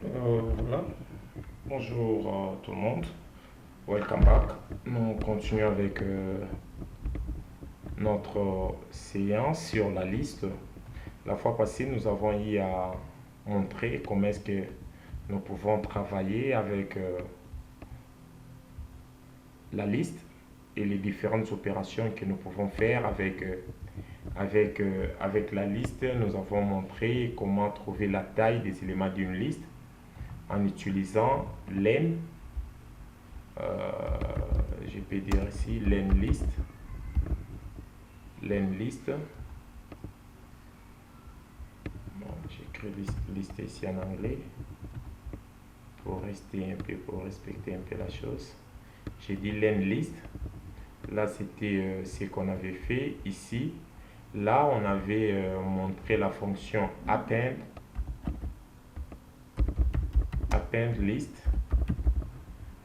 Voilà. Bonjour tout le monde. Welcome back. Nous continuons avec notre séance sur la liste. La fois passée, nous avons eu à montrer comment est-ce que nous pouvons travailler avec la liste et les différentes opérations que nous pouvons faire avec la liste. Nous avons montré comment trouver la taille des éléments d'une liste en utilisant len. Je peux dire ici len list. Bon, j'écris liste ici en anglais pour respecter un peu la chose. J'ai dit len list. Là, c'était ce qu'on avait fait ici. Là, on avait montré la fonction append list.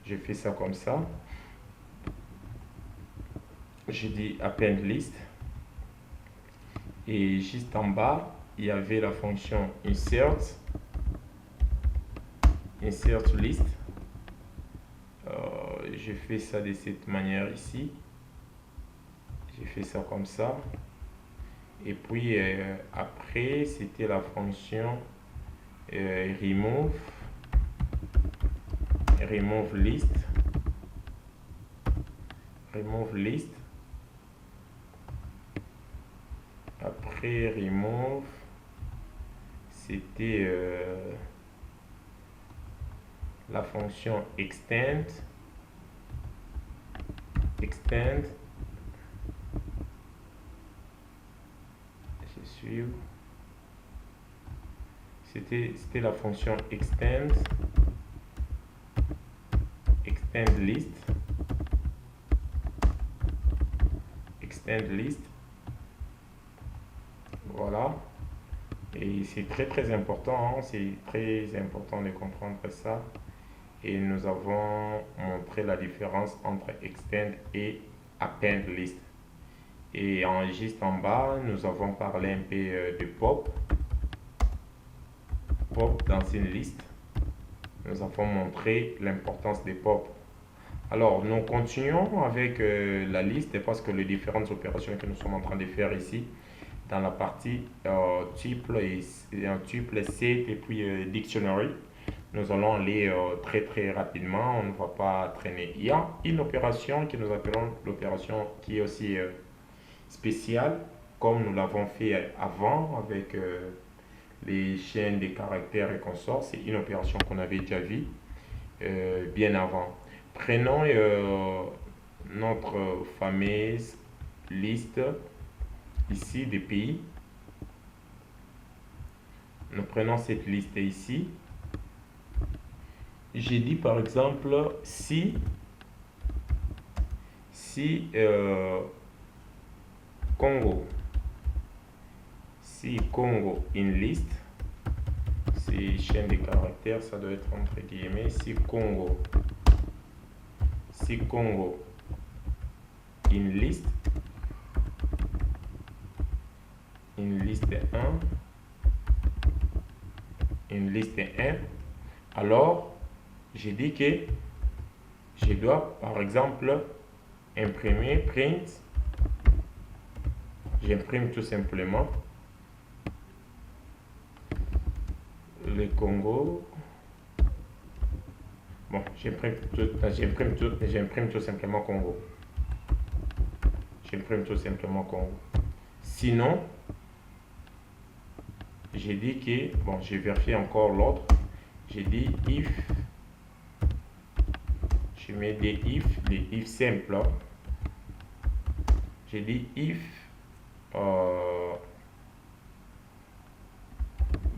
Je fais ça comme ça. J'ai dit append list. Et juste en bas, il y avait la fonction insert list. Je fais ça de cette manière ici. J'ai fait ça comme ça. Et puis après, c'était la fonction remove list. Après remove, c'était la fonction extend. Je suis. C'était la fonction extend list. Voilà. Et c'est très important, hein. C'est très important de comprendre ça. Et nous avons montré la différence entre extend et append list. Et juste en bas, nous avons parlé un peu de pop dans une liste. Nous avons montré l'importance des pop. Alors, nous continuons avec la liste parce que les différentes opérations que nous sommes en train de faire ici, dans la partie tuple set et puis dictionary, nous allons aller très rapidement, on ne va pas traîner. Il y a une opération que nous appelons l'opération qui est aussi spéciale, comme nous l'avons fait avant avec les chaînes de caractères et consorts. C'est une opération qu'on avait déjà vue bien avant. Prenons notre fameuse liste ici des pays. Nous prenons cette liste ici. J'ai dit par exemple si Congo in list, c'est chaîne de caractères, ça doit être entre guillemets, si Congo in list 1, alors j'ai dit que je dois par exemple imprimer print. J'imprime tout simplement le Congo. Bon, j'imprime tout simplement Congo. Sinon, j'ai dit que, bon, j'ai vérifié encore l'autre. J'ai dit if, je mets des if simples. J'ai dit if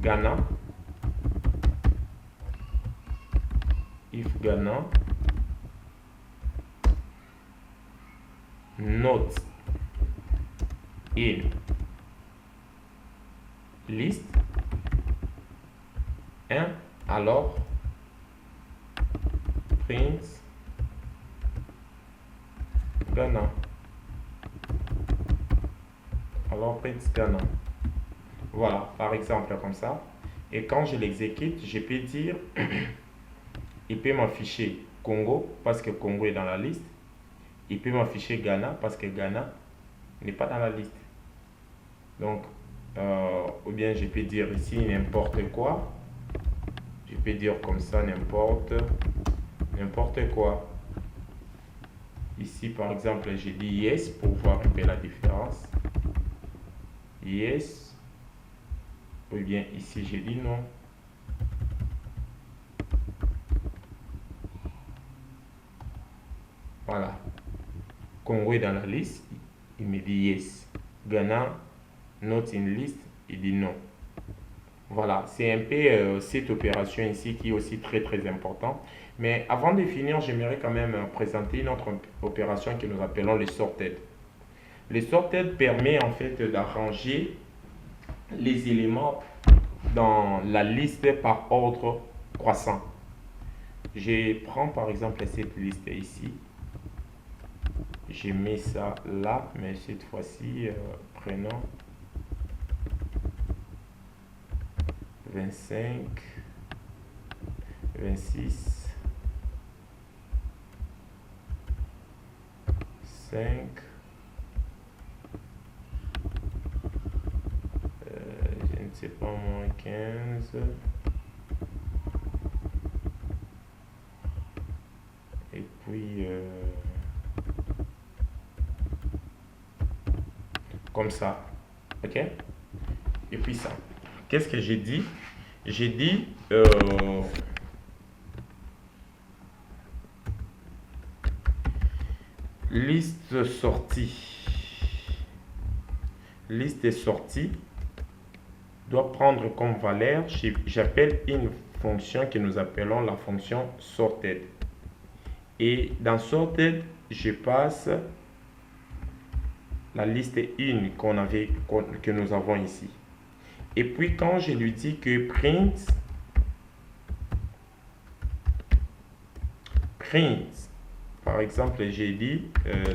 Ghana, not in list 1, alors print Ghana. Voilà, par exemple comme ça. Et quand je l'exécute, je peux dire, il peut m'afficher Congo parce que Congo est dans la liste. Il peut m'afficher Ghana parce que Ghana n'est pas dans la liste. Donc, ou bien je peux dire ici n'importe quoi. Je peux dire comme ça n'importe quoi. Ici, par exemple, j'ai dit yes pour voir un peu la différence. Yes. Ou bien ici, j'ai dit non. Voilà. Congo est dans la liste, il me dit yes. Ghana, not in list, il dit non. Voilà, c'est un peu cette opération ici qui est aussi très très importante. Mais avant de finir, j'aimerais quand même présenter une autre opération que nous appelons les sorted. Les sorted permet en fait d'arranger les éléments dans la liste par ordre croissant. Je prends par exemple cette liste ici. Je mets ça là, mais cette fois-ci, prenons 25, 26, 5, je ne sais pas, moins 15, et puis comme ça, ok? Et puis ça. Qu'est-ce que j'ai dit? J'ai dit liste sortie. Liste sortie doit prendre comme valeur, j'appelle une fonction que nous appelons la fonction sorted. Et dans sorted, je passe la liste 1 que nous avons ici. Et puis quand je lui dis que print, par exemple, j'ai dit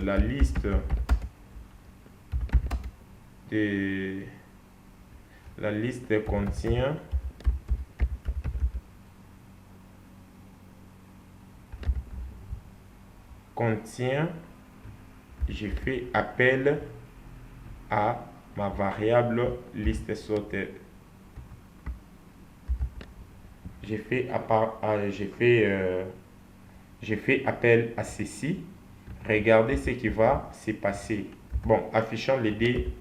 la liste contient je fais appel à ma variable liste sorted. Je fais appel à ceci. Regardez ce qui va se passer. Bon, affichons les deux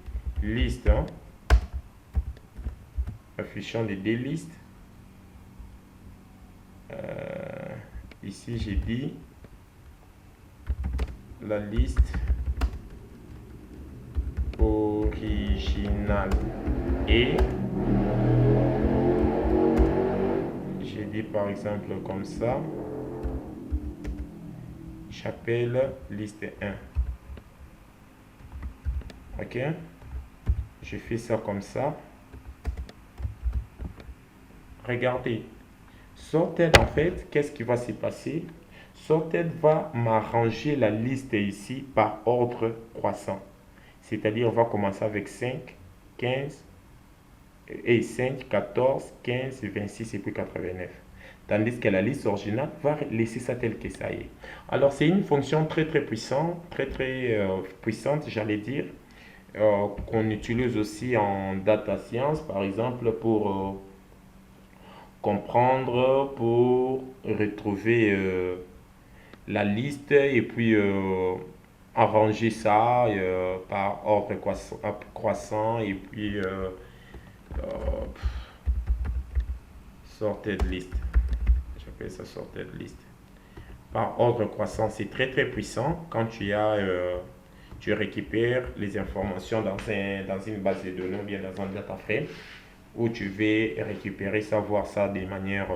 listes. Hein. Affichons les deux listes. Ici, j'ai dit la liste originale et j'ai dit par exemple comme ça, j'appelle liste 1. Ok, je fais ça comme ça. Regardez, sorted en fait, qu'est-ce qui va se passer? Sorted va m'arranger la liste ici par ordre croissant. C'est-à-dire, on va commencer avec 5, 15, et 5, 14, 15, 26 et puis 89. Tandis que la liste originale va laisser ça tel que ça est. Alors, c'est une fonction très très puissante, puissante, j'allais dire, qu'on utilise aussi en data science, par exemple, pour comprendre, pour retrouver la liste et puis arranger ça par ordre croissant et puis sorted list. J'appelle ça sorted list. Par ordre croissant, c'est très très puissant quand tu récupères les informations dans une base de données ou bien dans un data frame où tu veux récupérer, savoir ça de manière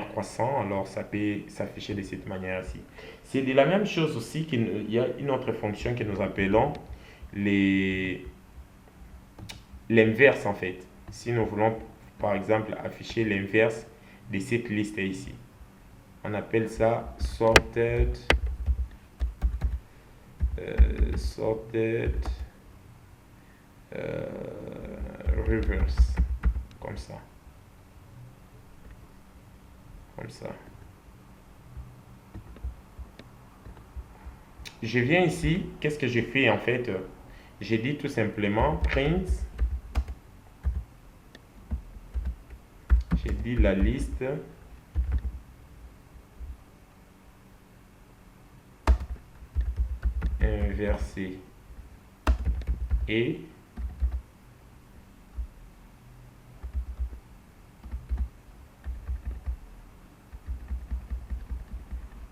croissante, alors ça peut s'afficher de cette manière-ci. C'est de la même chose aussi qu'il y a une autre fonction que nous appelons l'inverse en fait. Si nous voulons par exemple afficher l'inverse de cette liste ici, on appelle ça sorted reverse. comme ça. Comme ça. Je viens ici, qu'est-ce que j'ai fait en fait? J'ai dit tout simplement print. J'ai dit la liste inversée et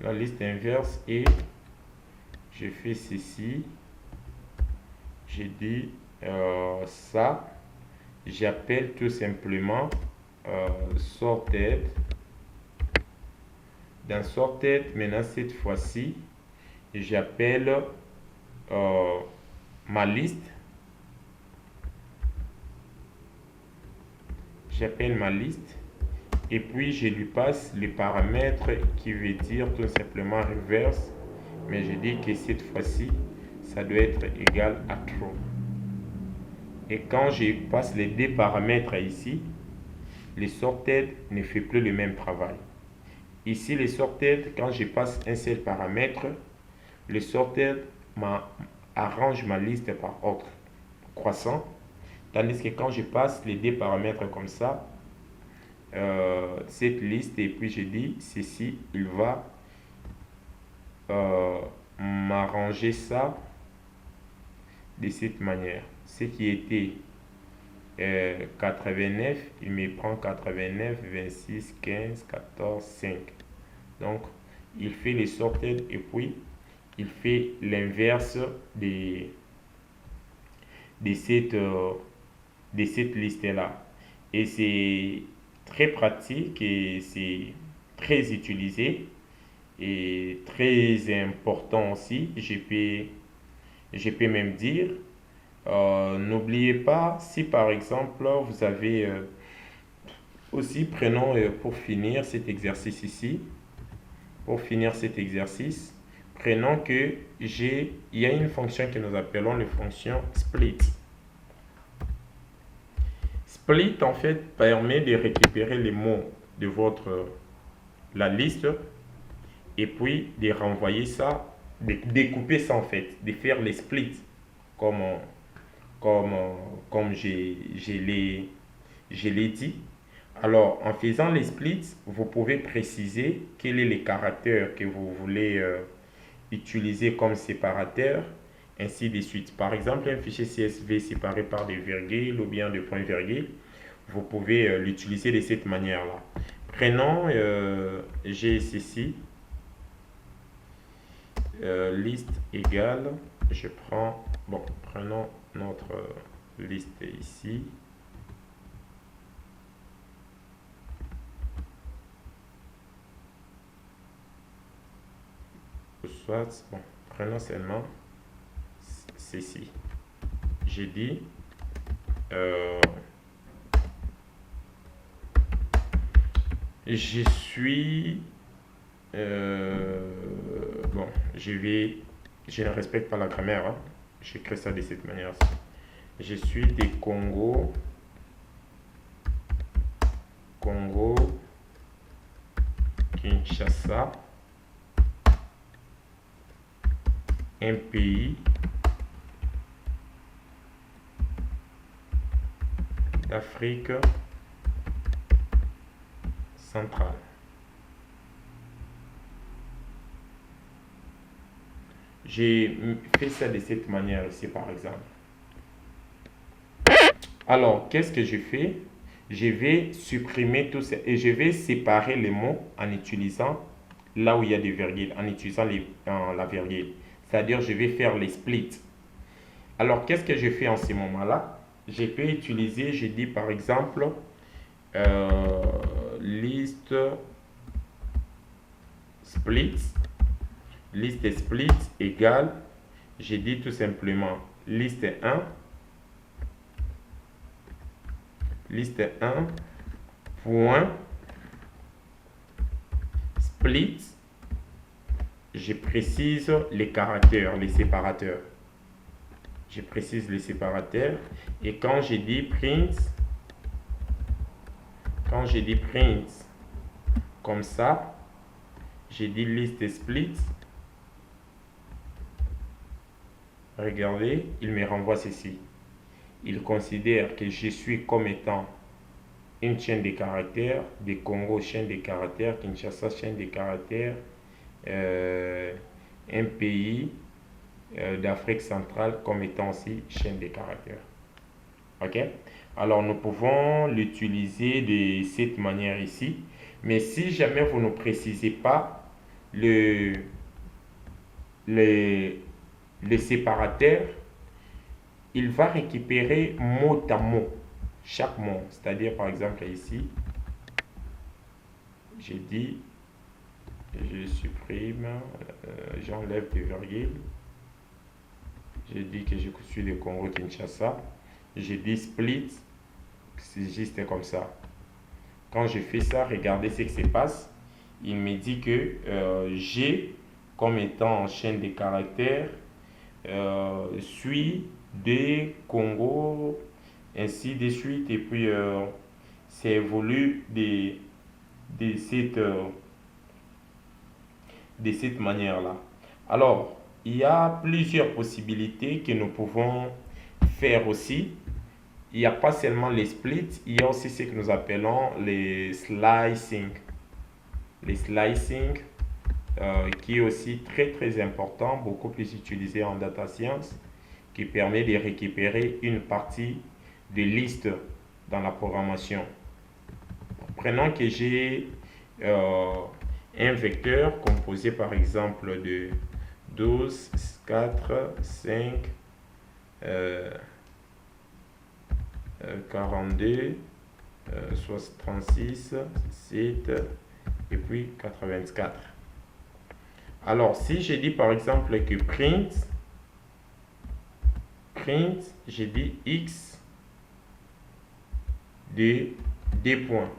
la liste inverse et je fais ceci. J'ai dit ça, j'appelle tout simplement sorted. Dans sorted, maintenant cette fois-ci, j'appelle ma liste. J'appelle ma liste et puis je lui passe les paramètres qui veut dire tout simplement reverse, mais je dis que cette fois-ci ça doit être égal à true. Et quand je passe les deux paramètres ici, les sorted ne fait plus le même travail. Ici les sorted, quand je passe un seul paramètre, le sorted arrange ma liste par ordre croissant, tandis que quand je passe les deux paramètres comme ça, cette liste et puis je dis ceci, il va m'arranger ça de cette manière. Ce qui était 89, il me prend 89, 26, 15, 14, 5. Donc il fait les sorted et puis il fait l'inverse de cette liste là, et c'est très pratique et c'est très utilisé et très important aussi. Je peux même dire, n'oubliez pas, si par exemple vous avez aussi, prenons pour finir cet exercice ici, prenons que il y a une fonction que nous appelons la fonction split. Split en fait permet de récupérer les mots de la liste et puis de renvoyer ça, de découper ça en fait, de faire les splits comme je l'ai dit. Alors en faisant les splits, vous pouvez préciser quel est le caractère que vous voulez utiliser comme séparateur, ainsi de suite. Par exemple, un fichier CSV séparé par des virgules ou bien des points-virgules, vous pouvez l'utiliser de cette manière-là. Prenons, j'ai ceci, liste égale, je prends, bon, prenons notre liste ici. Soit, bon, prenons seulement ceci. J'ai dit je suis bon, je ne respecte pas la grammaire, hein. J'écris ça de cette manière. Je suis des Congo Kinshasa, un pays d'Afrique centrale. J'ai fait ça de cette manière ici par exemple. Alors, qu'est-ce que je fais? Je vais supprimer tout ça et je vais séparer les mots en utilisant là où il y a des virgules, en utilisant la virgule. C'est-à-dire, je vais faire les splits. Alors, qu'est-ce que je fais en ce moment-là? Je peux utiliser, je dis par exemple, liste splits. Liste split égale, je dis tout simplement liste 1 point split, je précise les caractères, les séparateurs. Je précise les séparateurs et quand je dis print Quand j'ai dit print comme ça, j'ai dit list split. Regardez, il me renvoie ceci. Il considère que je suis comme étant une chaîne de caractères, des Congo chaîne de caractères, Kinshasa chaîne de caractères, un pays d'Afrique centrale comme étant aussi chaîne de caractères. Ok? Alors nous pouvons l'utiliser de cette manière ici, mais si jamais vous ne précisez pas le, le, le séparateur, il va récupérer mot à mot chaque mot. C'est-à-dire par exemple ici, j'ai dit, je supprime, j'enlève des virgules. J'ai dit que je suis de Congo Kinshasa. J'ai dit split, c'est juste comme ça. Quand je fais ça, regardez ce qui se passe. Il me dit que G, comme étant en chaîne de caractères, suit des Congo, ainsi de suite. Et puis, ça évolue de cette manière-là. Alors, il y a plusieurs possibilités que nous pouvons faire aussi. Il n'y a pas seulement les splits, il y a aussi ce que nous appelons les slicing. Les slicing, qui est aussi très très important, beaucoup plus utilisé en data science, qui permet de récupérer une partie de liste dans la programmation. Prenons que j'ai un vecteur composé par exemple de 12, 4, 5, 42, 36, 7 et puis 84. Alors si je dis par exemple que print, j'ai dit x de 2 points.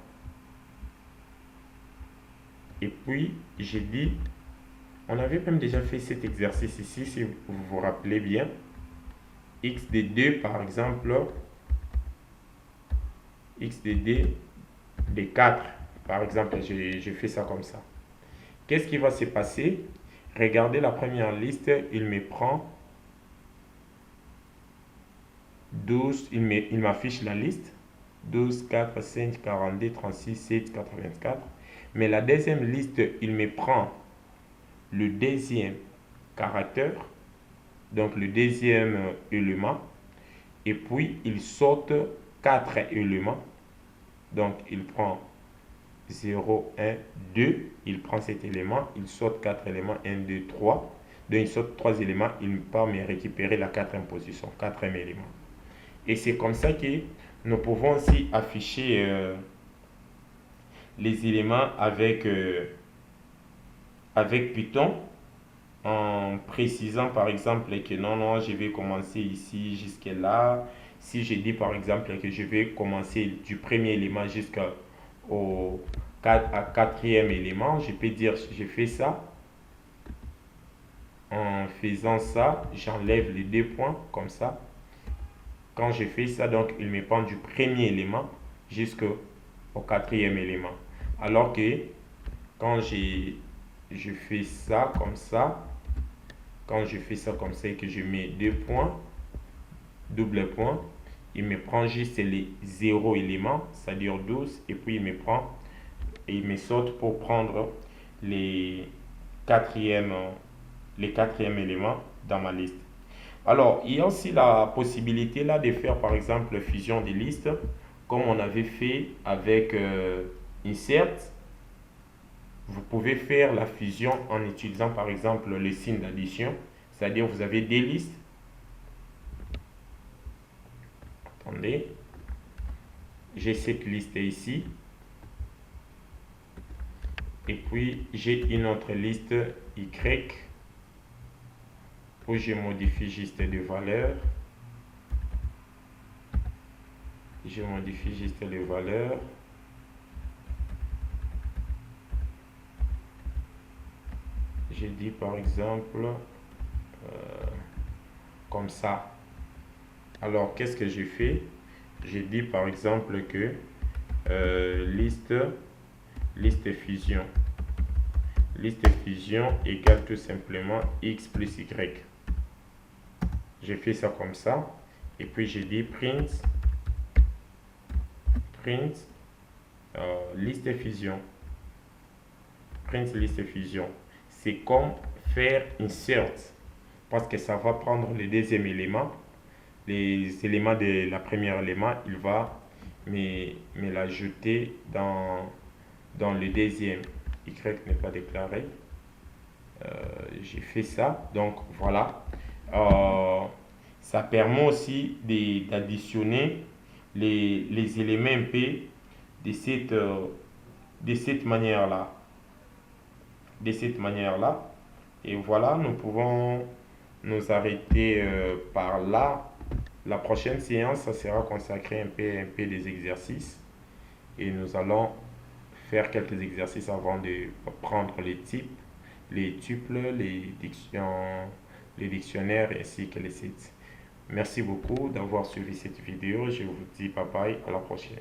Et puis j'ai dit, on avait même déjà fait cet exercice ici, si vous vous rappelez bien, x de 2 par exemple, x de 2 de 4 par exemple, je fais ça comme ça. Qu'est-ce qui va se passer? Regardez la première liste, il me prend 12, il m'affiche la liste 12, 4, 5, 42, 36, 7, 84. Mais la deuxième liste, il me prend le deuxième caractère, donc le deuxième élément, et puis il saute 4 éléments. Donc il prend 0, 1, 2, il prend cet élément, il saute 4 éléments, 1, 2, 3. Donc il saute 3 éléments, il part me récupérer la quatrième position, quatrième élément. Et c'est comme ça que nous pouvons aussi afficher les éléments avec Python, en précisant par exemple que non, je vais commencer ici jusqu'à là. Si je dis par exemple que je vais commencer du premier élément jusqu'au quatrième élément, je peux dire je fais ça. En faisant ça, j'enlève les 2 points comme ça. Quand je fais ça, donc il me prend du premier élément jusqu'au quatrième élément. Alors que quand je fais ça comme ça, quand je fais ça comme ça et que je mets 2 points, double point, il me prend juste les 0 éléments, c'est-à-dire 12, et puis il me prend et il me saute pour prendre les quatrièmes éléments dans ma liste. Alors, il y a aussi la possibilité là de faire par exemple fusion des listes, comme on avait fait avec insert. Vous pouvez faire la fusion en utilisant par exemple le signe d'addition, c'est-à-dire vous avez des listes. Attendez, j'ai cette liste ici, et puis j'ai une autre liste Y où je modifie juste les valeurs. Je modifie juste les valeurs. Je dis par exemple comme ça. Alors qu'est-ce que je fais? Je dis par exemple que liste fusion. Liste fusion égale tout simplement x plus y. J'ai fait ça comme ça. Et puis j'ai dit print liste fusion. Print liste fusion. C'est comme faire insert. Parce que ça va prendre le deuxième élément. Les éléments de la première élément, il va me l'ajouter dans le deuxième. Y n'est pas déclaré. J'ai fait ça. Donc voilà. Ça permet aussi d'additionner les éléments MP de cette manière-là. De cette manière-là. Et voilà, nous pouvons nous arrêter par là. La prochaine séance, ça sera consacré un peu des exercices. Et nous allons faire quelques exercices avant de prendre les types, les tuples, les dictionnaires ainsi que les sites. Merci beaucoup d'avoir suivi cette vidéo. Je vous dis bye bye, à la prochaine.